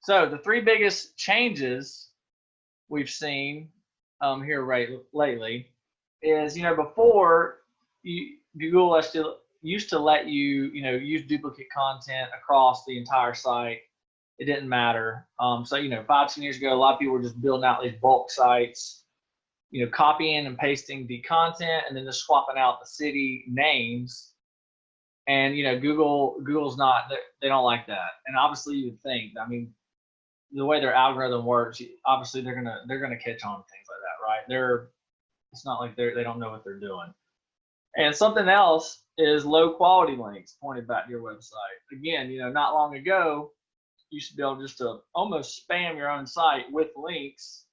So the three biggest changes we've seen here lately is, before Google used to let you, use duplicate content across the entire site. It didn't matter. So, 5, 10 years ago, a lot of people were just building out these bulk sites, copying and pasting the content and then just swapping out the city names. And, Google's not, they don't like that. And obviously you would think, I mean, the way their algorithm works, obviously they're gonna catch on to things like that, right? It's not like they don't know what they're doing. And something else is low quality links pointed back to your website. Again, not long ago, you used to be able just to almost spam your own site with links,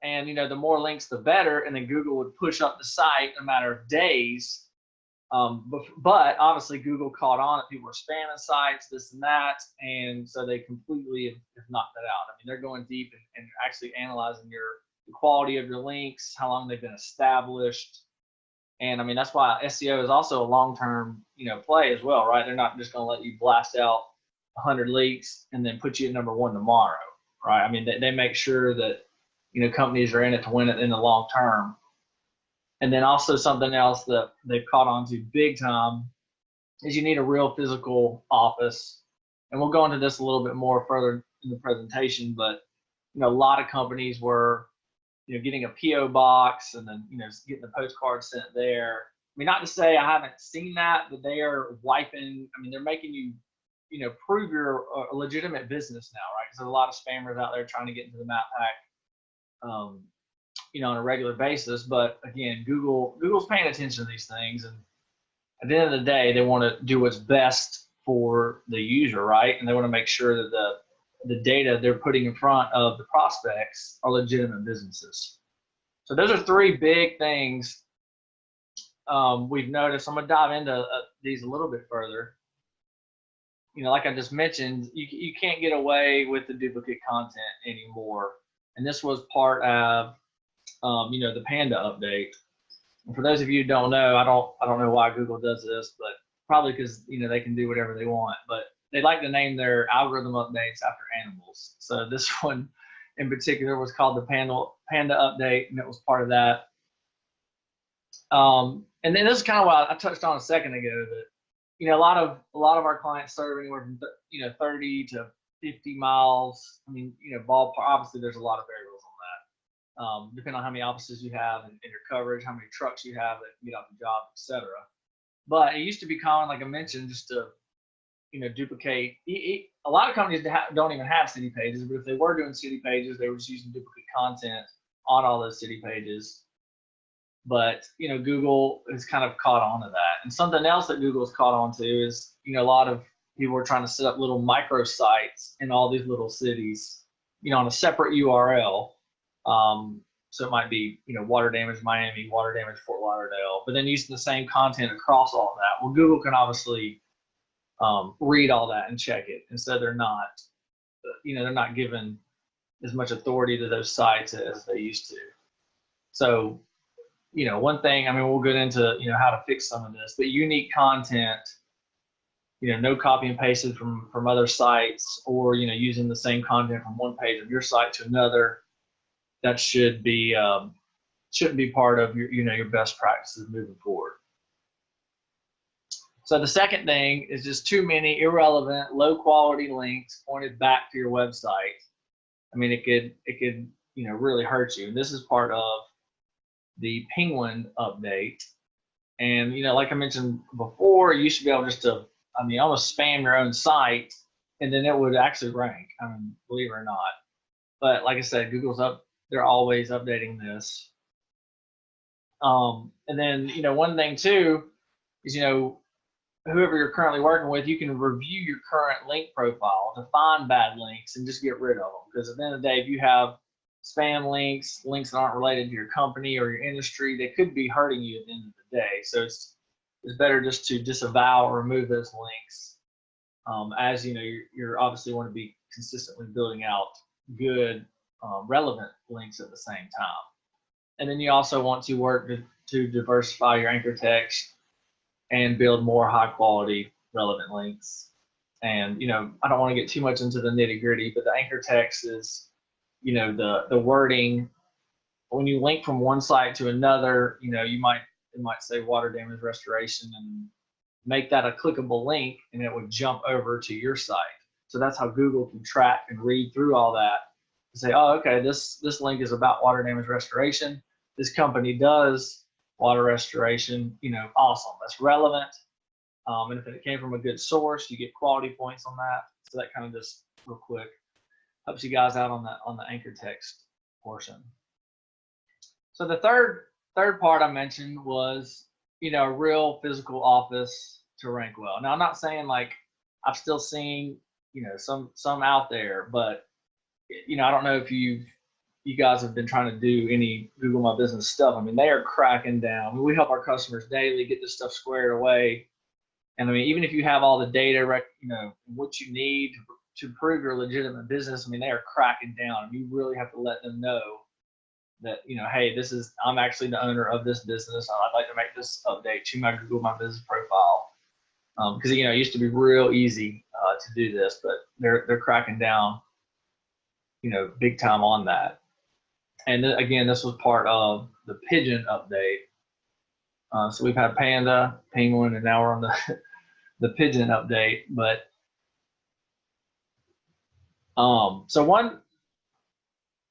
and the more links the better, and then Google would push up the site in a matter of days. But obviously Google caught on that people were spamming sites, this and that, and so they completely have knocked that out. I mean, they're going deep and actually analyzing the quality of your links, how long they've been established. And I mean, that's why SEO is also a long-term, play as well, right? They're not just going to let you blast out 100 leaks and then put you at #1 tomorrow, right? I mean, they make sure that, companies are in it to win it in the long term. And then also something else that they've caught on to big time is you need a real physical office. And we'll go into this a little bit more further in the presentation, but a lot of companies were, getting a PO box and then, getting the postcard sent there. I mean, not to say I haven't seen that, but they are wiping, I mean, they're making you, prove you're a legitimate business now, right? Because there's a lot of spammers out there trying to get into the map pack, on a regular basis. But again, Google's paying attention to these things, and at the end of the day, they want to do what's best for the user, right? And they want to make sure that the data they're putting in front of the prospects are legitimate businesses. So those are three big things we've noticed. I'm going to dive into these a little bit further. Like I just mentioned, you can't get away with the duplicate content anymore. And this was part of, the Panda update. And for those of you who don't know, I don't know why Google does this, but probably because, they can do whatever they want. But they like to name their algorithm updates after animals. So this one in particular was called the Panda update, and it was part of that. And then this is kind of what I touched on a second ago, that a lot of our clients serve anywhere from 30 to 50 miles. I mean, ballpark. Obviously, there's a lot of variables on that, depending on how many offices you have and your coverage, how many trucks you have that get out the job, etc. But it used to be common, like I mentioned, just to duplicate. A lot of companies don't even have city pages, but if they were doing city pages, they were just using duplicate content on all those city pages. But Google has kind of caught on to that. And something else that Google's caught on to is a lot of people are trying to set up little micro sites in all these little cities, on a separate URL. So it might be water damage Miami, water damage Fort Lauderdale, but then using the same content across all of that. Well, Google can obviously read all that and check it, and so they're not given as much authority to those sites as they used to. So one thing, I mean, we'll get into how to fix some of this, but unique content, no copy and pasted from other sites, or using the same content from one page of your site to another. That shouldn't be part of your best practices moving forward. So the second thing is just too many irrelevant, low quality links pointed back to your website. I mean, it could really hurt you. And this is part of the Penguin update. And like I mentioned before, you should be able just to, almost spam your own site, and then it would actually rank. I mean, believe it or not. But like I said, they're always updating this. And then one thing too is whoever you're currently working with, you can review your current link profile to find bad links and just get rid of them. Because at the end of the day, if you have spam links that aren't related to your company or your industry, they could be hurting you at the end of the day. So it's better just to disavow or remove those links. As you're obviously want to be consistently building out good, relevant links at the same time. And then you also want to work to diversify your anchor text and build more high quality relevant links. And I don't want to get too much into the nitty gritty, but the anchor text is the wording. When you link from one site to another, it might say water damage restoration, and make that a clickable link, and it would jump over to your site. So that's how Google can track and read through all that and say, oh, okay, this link is about water damage restoration. This company does water restoration. Awesome. That's relevant. And if it came from a good source, you get quality points on that. So that kind of just real quick helps you guys out on the anchor text portion. So the third part I mentioned was a real physical office to rank well. Now I'm not saying like I've still seen some out there, but I don't know if you guys have been trying to do any Google My Business stuff. I mean, they are cracking down. I mean, we help our customers daily get this stuff squared away. And I mean, even if you have all the data, what you need to prove your legitimate business, I mean, they are cracking down. And you really have to let them know that, hey, I'm actually the owner of this business. I'd like to make this update to my Google My Business profile. Because, it used to be real easy to do this, but they're cracking down, big time on that. And then, again, this was part of the pigeon update. So we've had Panda, Penguin, and now we're on the pigeon update. But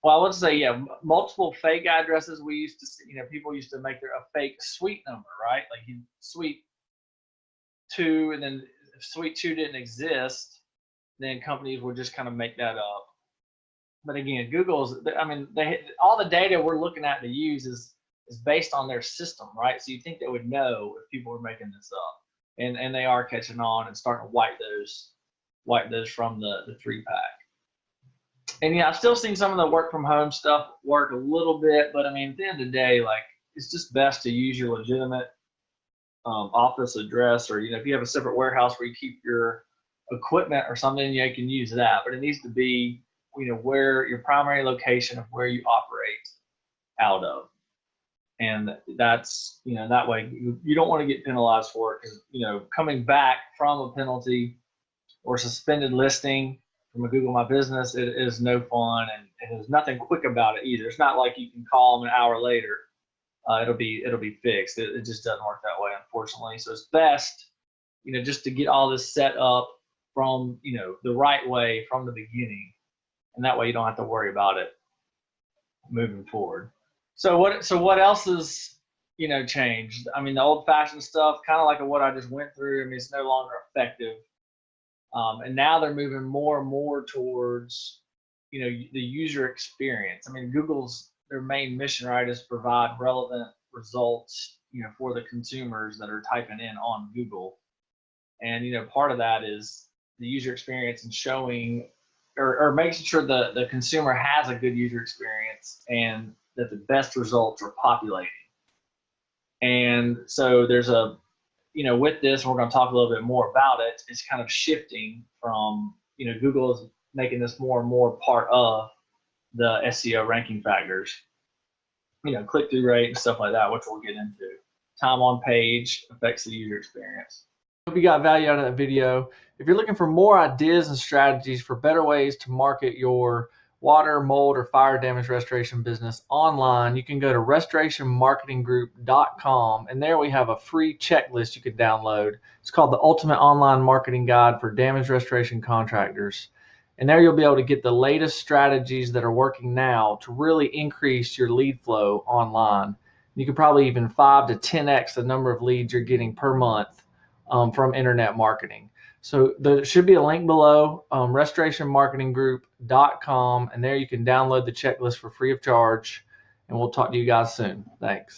let's say, multiple fake addresses. We used to see, people used to make a fake suite number, right? Like suite 2, and then if suite 2 didn't exist, then companies would just kind of make that up. But again, all the data we're looking at to use is based on their system, right? So you think they would know if people were making this up, and they are catching on and starting to wipe those from the 3-pack. And I've still seen some of the work from home stuff work a little bit, but I mean, at the end of the day, like, it's just best to use your legitimate office address, or if you have a separate warehouse where you keep your equipment or something, you can use that. But it needs to be where your primary location of where you operate out of. And that's that way you don't want to get penalized for it, because coming back from a penalty or suspended listing from a Google My Business, it is no fun, and there's nothing quick about it either. It's not like you can call them an hour later. It'll be fixed. It just doesn't work that way, unfortunately. So it's best just to get all this set up from the right way from the beginning, and that way you don't have to worry about it moving forward. So what else is changed? I mean, the old-fashioned stuff, kind of like what I just went through. I mean, it's no longer effective, and now they're moving more and more towards the user experience. I mean, their main mission, right, is provide relevant results for the consumers that are typing in on Google. And part of that is the user experience and showing or making sure the consumer has a good user experience and that the best results are populating. And so there's with this, and we're going to talk a little bit more about it, it's kind of shifting from, Google is making this more and more part of the SEO ranking factors, click-through rate and stuff like that, which we'll get into. Time on page affects the user experience. Hope you got value out of that video. If you're looking for more ideas and strategies for better ways to market your water, mold, or fire damage restoration business online, you can go to restorationmarketinggroup.com, and there we have a free checklist you can download. It's called the Ultimate Online Marketing Guide for Damage Restoration Contractors. And there you'll be able to get the latest strategies that are working now to really increase your lead flow online. You could probably even 5 to 10x the number of leads you're getting per month from internet marketing. So there should be a link below, restorationmarketinggroup.com, and there you can download the checklist for free of charge, and we'll talk to you guys soon. Thanks.